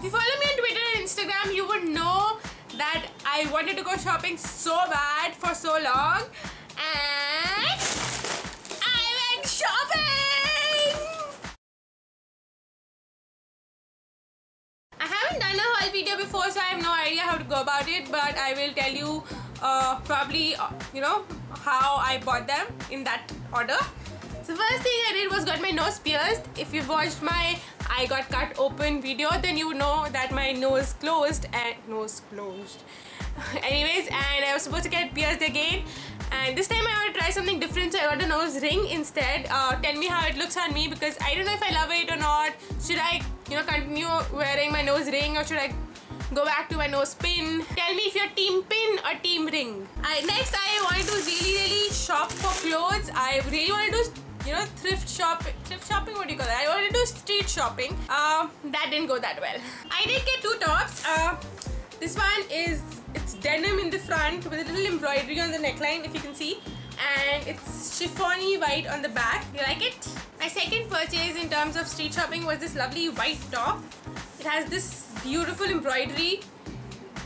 you follow me on Twitter and Instagram, you would know that I wanted to go shopping so bad for so long, and I went shopping! I haven't done a haul video before, so I have no idea how to go about it, but I will tell you probably, you know, how I bought them in that order. So first thing I did was got my nose pierced. If you've watched my I got cut open video, then you know that my nose closed. Anyways, and I was supposed to get pierced again, and this time I want to try something different, so I got a nose ring instead. Tell me how it looks on me, because I don't know if I love it or not. Should I, you know, continue wearing my nose ring, or should I go back to my nose pin? Tell me if you're team pin or team ring. Next, I wanted to really shop for clothes. I really want to do, you know, thrift shopping, what do you call that? I wanted to do street shopping. That didn't go that well. I did get two tops. This one is, it's denim in the front with a little embroidery on the neckline, if you can see, and it's chiffony white on the back. You like it? My second purchase in terms of street shopping was this lovely white top. It has this beautiful embroidery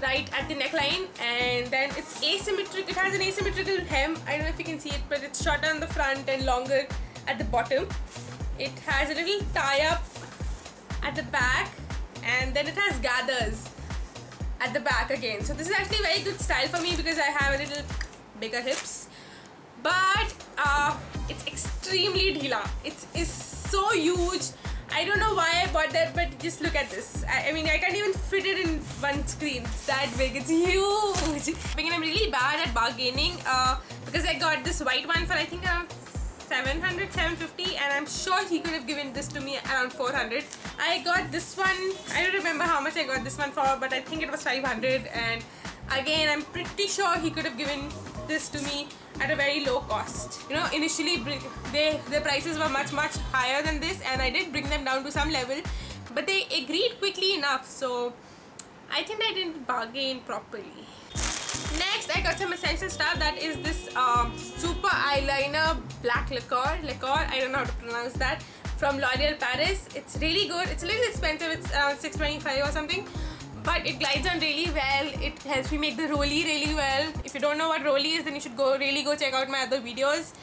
right at the neckline, and then it's asymmetric. It has an asymmetrical hem. I don't know if you can see it, but it's shorter on the front and longer at the bottom. It has a little tie-up at the back, and then it has gathers at the back again. So this is actually very good style for me because I have a little bigger hips, but it's extremely dhila. It's so huge. I don't know why I bought that, but just look at this. I mean, I can't even fit it in one screen. It's that big. It's huge. And I'm really bad at bargaining because I got this white one for I think around 700, 750, and I'm sure he could have given this to me around 400. I got this one, I don't remember how much I got this one for, but I think it was 500, and again, I'm pretty sure he could have given this to me at a very low cost. You know, initially their prices were much higher than this, and I did bring them down to some level, but they agreed quickly enough, so I think I didn't bargain properly. Next, I got some essential stuff. That is this super eyeliner black liqueur. I don't know how to pronounce that. From L'Oreal Paris. It's really good. It's a little expensive. It's around $6.25 or something. But it glides on really well. It helps me make the rollie really well. If you don't know what rollie is, then you should really go check out my other videos.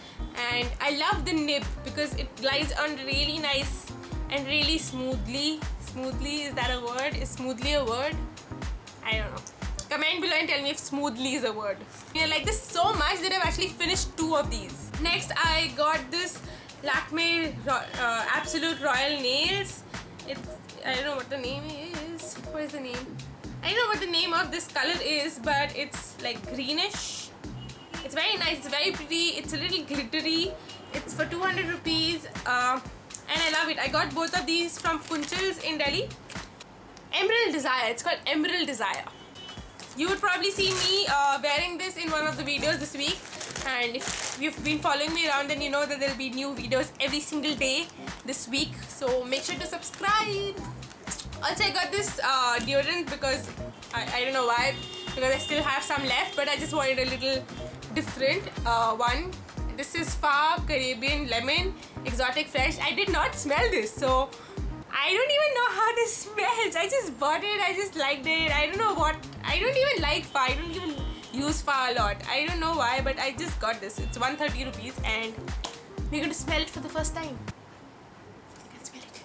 And I love the nib because it glides on really nice and really smoothly. Smoothly, is that a word? Is smoothly a word? I don't know. Comment below and tell me if smoothly is a word. I like this so much that I've actually finished 2 of these. Next, I got this Lakme Absolute Royal Nails. I don't know what the name is. What is the name? I don't know what the name of this color is, but it's like greenish. It's very nice. It's very pretty. It's a little glittery. It's for 200 rupees. And I love it. I got both of these from Kunchals in Delhi. Emerald Desire. It's called Emerald Desire. You would probably see me wearing this in one of the videos this week, and if you've been following me around, then you know that there will be new videos every single day this week, so make sure to subscribe. Also, I got this deodorant because I don't know why, because I still have some left, but I just wanted a little different one. This is Fab Caribbean Lemon Exotic Fresh. I did not smell this, so I don't even know how this smells. I just bought it. I just liked it. I don't know what. I don't even like Fa. I don't even use Fa a lot. I don't know why, but I just got this. It's 130 rupees, and we're going to smell it for the first time. I can smell it.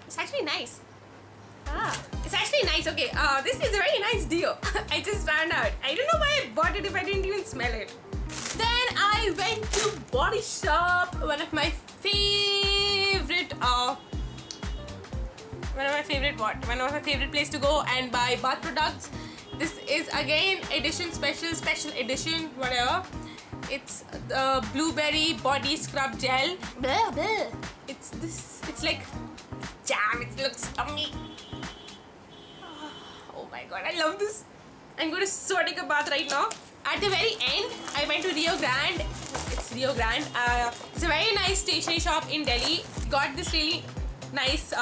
It's actually nice. It's actually nice. Okay, this is a very nice deal. I just found out. I don't know why I bought it if I didn't even smell it. Then I went to Body Shop, one of my favorite place to go and buy bath products. This is again special edition, whatever. It's the blueberry body scrub gel. Blah, blah. It's like jam. It looks yummy. Oh my god, I love this. I'm going to take a bath right now. At the very end, I went to Rio Grande. It's Rio Grande. It's a very nice stationery shop in Delhi. Got this really nice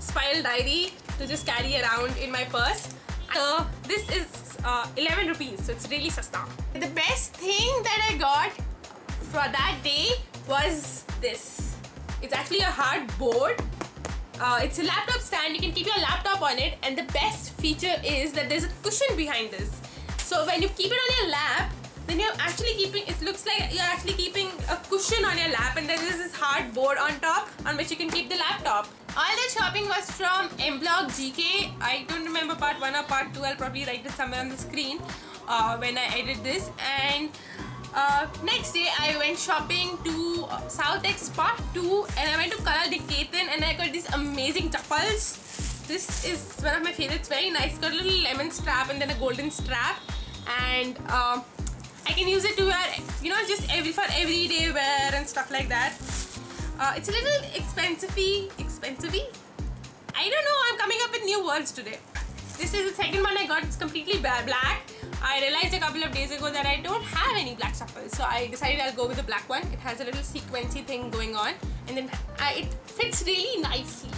spiral diary to just carry around in my purse. This is 11 rupees, so it's really sasta. The best thing that I got for that day was this. It's actually a hard board, It's a laptop stand. You can keep your laptop on it, and the best feature is that there's a cushion behind this. So when you keep it on your lap, then you're actually keeping, it looks like you're actually keeping a cushion on your lap, and then there's this hard board on top on which you can keep the laptop. All that shopping was from Mblog GK. I don't remember part 1 or part 2. I'll probably write it somewhere on the screen when I edit this. And next day I went shopping to Southex part 2, and I went to Kala Diketan, and I got these amazing chappals. This is one of my favorites, very nice. It's got a little lemon strap and then a golden strap, and I can use it to wear, you know, just for everyday wear and stuff like that. It's a little expensive-y. I don't know, I'm coming up with new words today. This is the second one I got. It's completely black. I realized a couple of days ago that I don't have any black chappals, so I decided I'll go with the black one. It has a little sequency thing going on, and then it fits really nicely.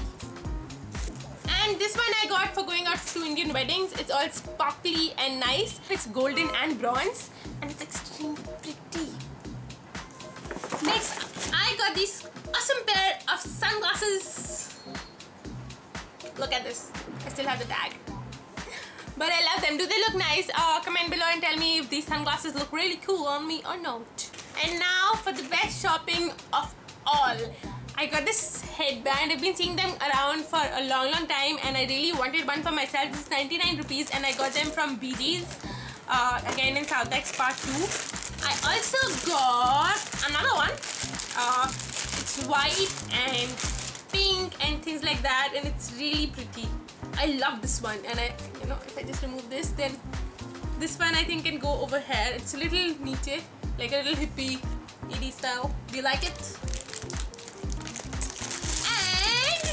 And this one I got for going out to Indian weddings. It's all sparkly and nice. It's golden and bronze, and it's extremely pretty. Next, I got this awesome pair of sunglasses. Look at this. I still have the tag. But I love them. Do they look nice? Comment below and tell me if these sunglasses look really cool on me or not. And now for the best shopping of all. I got this headband. I've been seeing them around for a long time, and I really wanted one for myself. This is 99 rupees, and I got them from BG's. Again in Southex part 2. I also got another one. It's white and pink and things like that, and it's really pretty. I love this one, and if I just remove this, then this one I think can go over here. It's a little niche, like a little hippie ED style. Do you like it?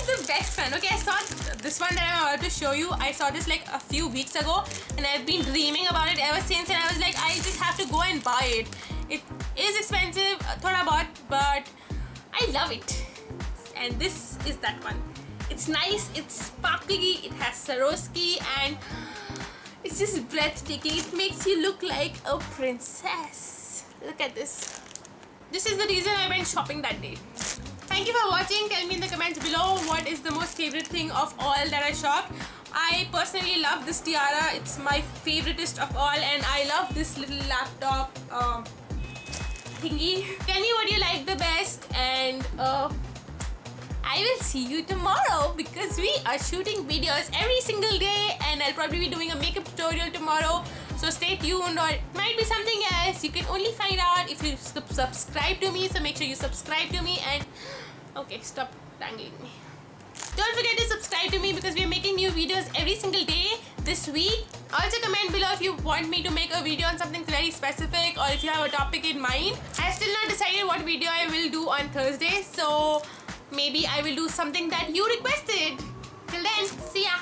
The best one. Okay, I saw this one that I'm about to show you. I saw this like a few weeks ago, and I've been dreaming about it ever since, and I was like, I just have to go and buy it. It is expensive, thoda bahut, but I love it. And this is that one. It's nice, it's sparkly, it has Swarovski, and it's just breathtaking. It makes you look like a princess. Look at this. This is the reason I went shopping that day. Thank you for watching. Tell me in the comments below what is the most favorite thing of all that I shopped. I personally love this tiara. It's my favoritist of all, and I love this little laptop thingy. Tell me what you like the best, and I will see you tomorrow because we are shooting videos every single day, and I'll probably be doing a makeup tutorial tomorrow. So stay tuned, or it might be something else. You can only find out if you subscribe to me, so make sure you subscribe to me. And okay, stop dangling me. Don't forget to subscribe to me because we're making new videos every single day this week. Also comment below if you want me to make a video on something very specific, or if you have a topic in mind. I still not decided what video I will do on Thursday, so maybe I will do something that you requested. Till then, see ya!